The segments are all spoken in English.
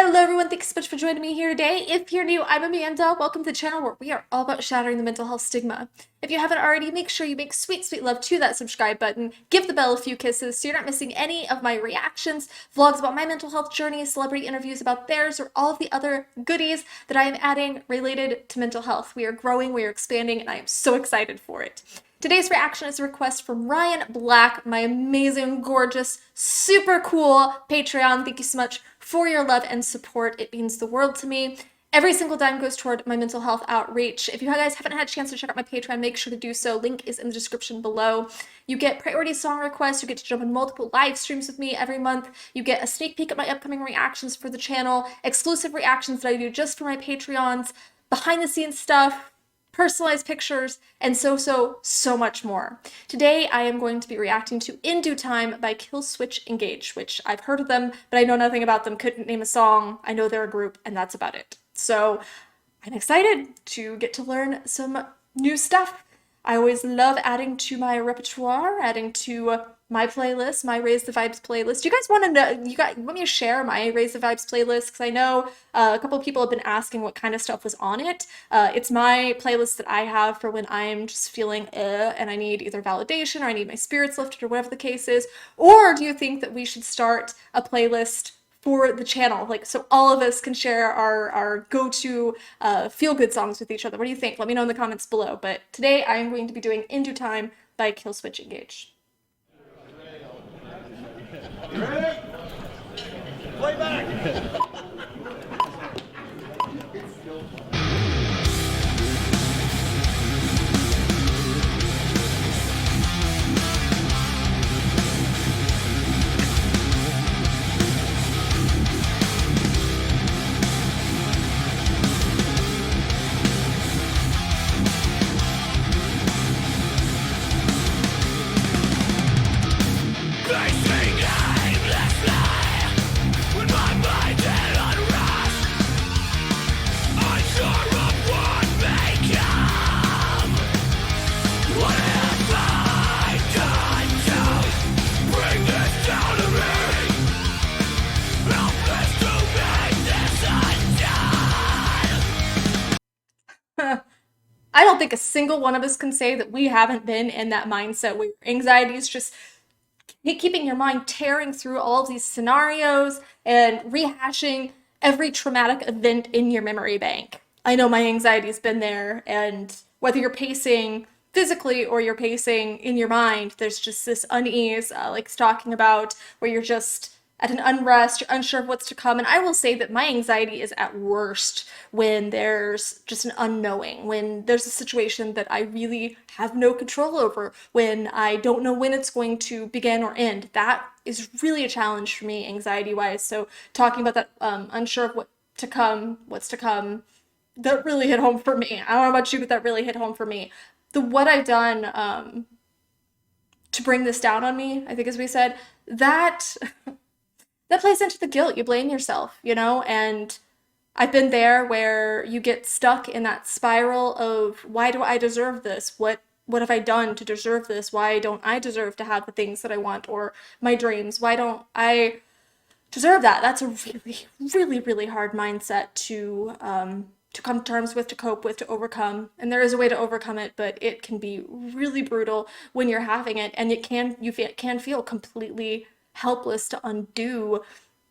Hello everyone, thanks so much for joining me here today. If you're new, I'm Amanda. Welcome to the channel where we are all about shattering the mental health stigma. If you haven't already, make sure you make sweet, sweet love to that subscribe button. Give the bell a few kisses so you're not missing any of my reactions, vlogs about my mental health journey, celebrity interviews about theirs, or all of the other goodies that I am adding related to mental health. We are growing, we are expanding, and I am so excited for it. Today's reaction is a request from Ryan Black, my amazing, gorgeous, super cool Patreon. Thank you so much for your love and support. It means the world to me. Every single dime goes toward my mental health outreach. If you guys haven't had a chance to check out my Patreon, make sure to do so. Link is in the description below. You get priority song requests. You get to jump in multiple live streams with me every month. You get a sneak peek at my upcoming reactions for the channel, exclusive reactions that I do just for my Patreons, behind the scenes stuff, personalized pictures, and so much more. Today, I am going to be reacting to In Due Time by Killswitch Engage, which I've heard of them, but I know nothing about them, couldn't name a song. I know they're a group, and that's about it. So I'm excited to get to learn some new stuff. I always love adding to my repertoire, adding to my playlist, my Raise the Vibes playlist. Do you guys want to know, you want me to share my Raise the Vibes playlist? Because I know a couple of people have been asking what kind of stuff was on it. It's my playlist that I have for when I'm just feeling and I need either validation or I need my spirits lifted or whatever the case is. Or do you think that we should start a playlist for the channel, like so all of us can share our go-to feel-good songs with each other? What do you think? Let me know in the comments below. But today I am going to be doing In Due Time by Killswitch Engage. You ready? Play back! I don't think a single one of us can say that we haven't been in that mindset where anxiety is just keeping your mind tearing through all of these scenarios and rehashing every traumatic event in your memory bank. I know my anxiety's been there, and whether you're pacing physically or you're pacing in your mind, there's just this unease, like it's talking about, where you're just at an unrest, you're unsure of what's to come. And I will say that my anxiety is at worst when there's just an unknowing, when there's a situation that I really have no control over, when I don't know when it's going to begin or end. That is really a challenge for me, anxiety-wise. So talking about that, unsure of what's to come, that really hit home for me. I don't know about you, but that really hit home for me. What I've done to bring this down on me, I think, as we said, that plays into the guilt. You blame yourself, you know, and I've been there where you get stuck in that spiral of, why do I deserve this? What have I done to deserve this? Why don't I deserve to have the things that I want or my dreams? Why don't I deserve that? That's a really hard mindset to come to terms with, to cope with, to overcome. And there is a way to overcome it, but it can be really brutal when you're having it, and you can feel completely helpless to undo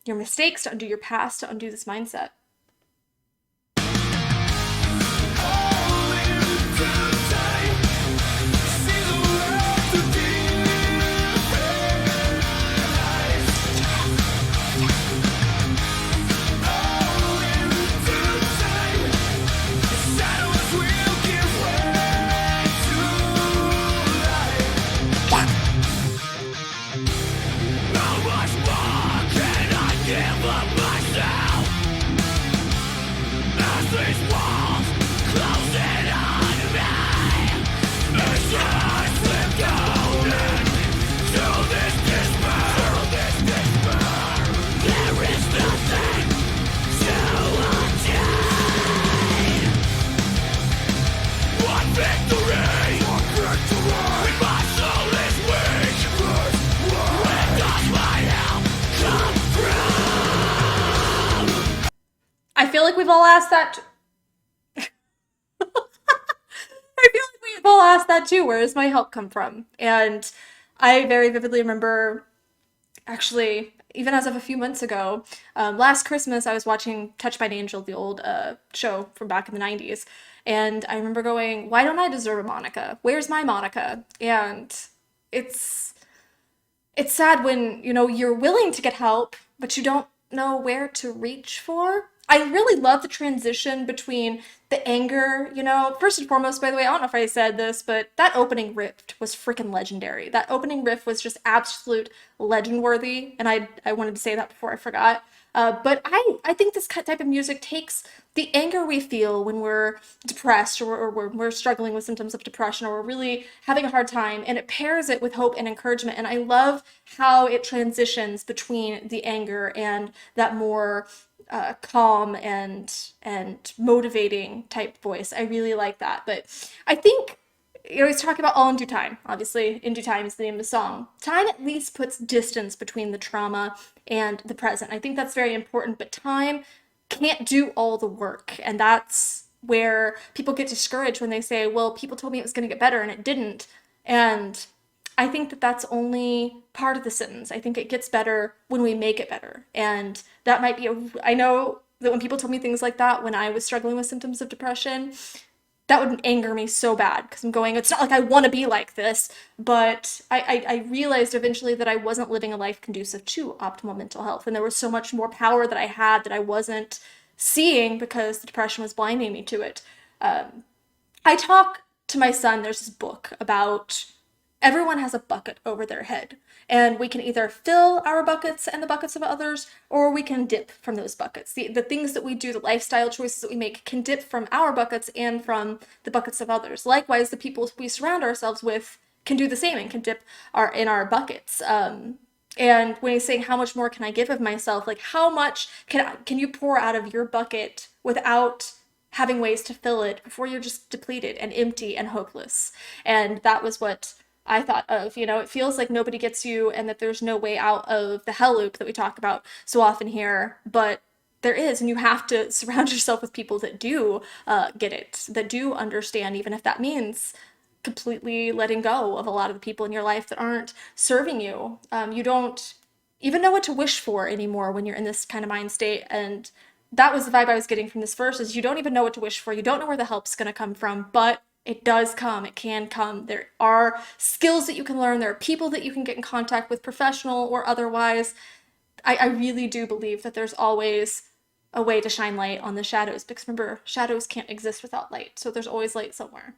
your mistakes, to undo your past, to undo this mindset. I feel like we've all asked that. I feel like we've all asked that too. Where does my help come from? And I very vividly remember, actually, even as of a few months ago, last Christmas, I was watching Touched by an Angel, the old show from back in the 90s. And I remember going, why don't I deserve a Monica? Where's my Monica? And it's it's sad when, you're willing to get help, but you don't know where to reach for. I really love the transition between the anger, First and foremost, by the way, I don't know if I said this, but that opening riff was freaking legendary. That opening riff was just absolute legend worthy, and I wanted to say that before I forgot. But I think this type of music takes the anger we feel when we're depressed, or when we're struggling with symptoms of depression, or we're really having a hard time, and it pairs it with hope and encouragement. And I love how it transitions between the anger and that more calm and motivating type voice. I really like that. But I think, he's talking about all in due time. Obviously, in due time is the name of the song. Time at least puts distance between the trauma and the present. I think that's very important, but time can't do all the work. And that's where people get discouraged when they say, well, people told me it was going to get better and it didn't. And I think that that's only part of the sentence. I think it gets better when we make it better. And that might be I know that when people told me things like that when I was struggling with symptoms of depression, that would anger me so bad because I'm going, it's not like I want to be like this, but I realized eventually that I wasn't living a life conducive to optimal mental health. And there was so much more power that I had that I wasn't seeing because the depression was blinding me to it. I talk to my son, there's this book about everyone has a bucket over their head. And we can either fill our buckets and the buckets of others, or we can dip from those buckets. The things that we do, the lifestyle choices that we make, can dip from our buckets and from the buckets of others. Likewise, the people we surround ourselves with can do the same and can dip in our buckets. And when he's saying, how much more can I give of myself? Like, how much can you pour out of your bucket without having ways to fill it before you're just depleted and empty and hopeless? And that was what I thought of. It feels like nobody gets you and that there's no way out of the hell loop that we talk about so often here, but there is, and you have to surround yourself with people that do get it, that do understand, even if that means completely letting go of a lot of the people in your life that aren't serving you. You don't even know what to wish for anymore when you're in this kind of mind state. And that was the vibe I was getting from this verse, is you don't even know what to wish for. You don't know where the help's going to come from, but it does come. It can come. There are skills that you can learn. There are people that you can get in contact with, professional or otherwise. I really do believe that there's always a way to shine light on the shadows, because remember, shadows can't exist without light. So there's always light somewhere.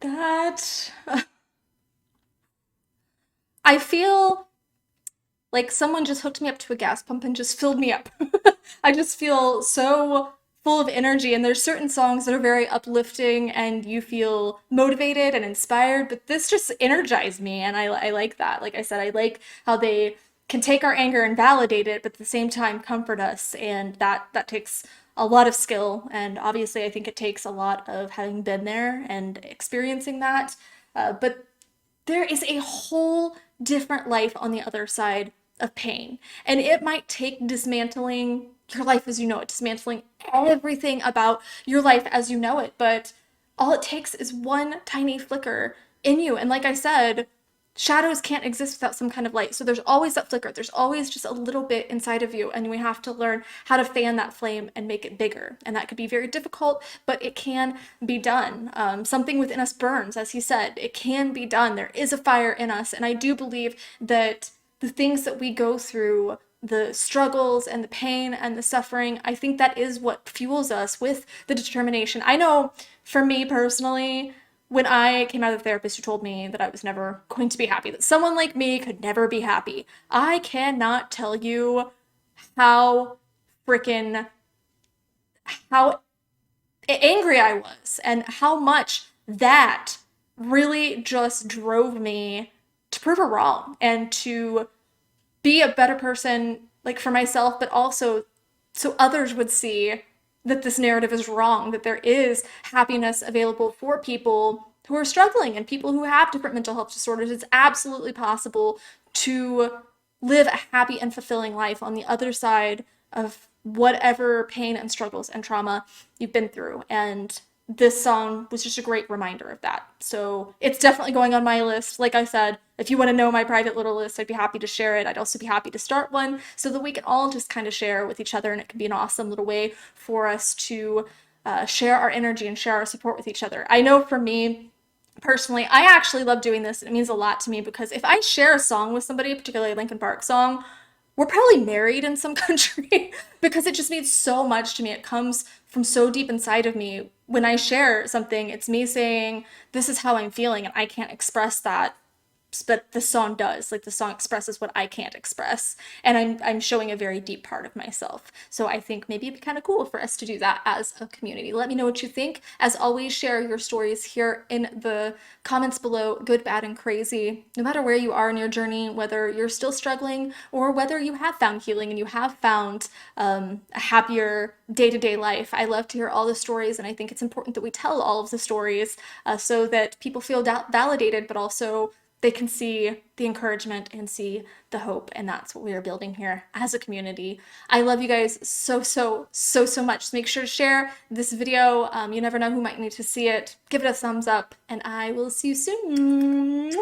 That I feel like someone just hooked me up to a gas pump and just filled me up. I just feel so full of energy, and there's certain songs that are very uplifting and you feel motivated and inspired, but this just energized me, and I like that. Like I said, I like how they can take our anger and validate it, but at the same time comfort us, and that takes a lot of skill, and obviously I think it takes a lot of having been there and experiencing that. But there is a whole different life on the other side of pain. And it might take dismantling your life as you know it, dismantling everything about your life as you know it. But all it takes is one tiny flicker in you. And like I said, shadows can't exist without some kind of light. So there's always that flicker. There's always just a little bit inside of you. And we have to learn how to fan that flame and make it bigger. And that could be very difficult, but it can be done. Something within us burns, as he said. It can be done. There is a fire in us. And I do believe that the things that we go through, the struggles and the pain and the suffering, I think that is what fuels us with the determination. I know for me personally, when I came out of the therapist who told me that I was never going to be happy, that someone like me could never be happy, I cannot tell you how freaking how angry I was and how much that really just drove me to prove her wrong and to be a better person, like for myself, but also so others would see that this narrative is wrong, that there is happiness available for people who are struggling and people who have different mental health disorders. It's absolutely possible to live a happy and fulfilling life on the other side of whatever pain and struggles and trauma you've been through. And this song was just a great reminder of that. So it's definitely going on my list. Like I said, if you want to know my private little list, I'd be happy to share it. I'd also be happy to start one so that we can all just kind of share with each other, and it can be an awesome little way for us to share our energy and share our support with each other. I know for me, personally, I actually love doing this. It means a lot to me because if I share a song with somebody, particularly a Linkin Park song, we're probably married in some country because it just means so much to me. It comes from so deep inside of me. When I share something, it's me saying, this is how I'm feeling, and I can't express that, but the song does. Like the song expresses what I can't express, and I'm showing a very deep part of myself. So I think maybe it'd be kind of cool for us to do that as a community. Let me know what you think. As always, share your stories here in the comments below, good, bad, and crazy. No matter where you are in your journey, whether you're still struggling or whether you have found healing and you have found a happier day-to-day life, I love to hear all the stories, and I think it's important that we tell all of the stories so that people feel validated, but also they can see the encouragement and see the hope, and that's what we are building here as a community. I love you guys so, so, so, so much. So make sure to share this video. You never know who might need to see it. Give it a thumbs up, and I will see you soon.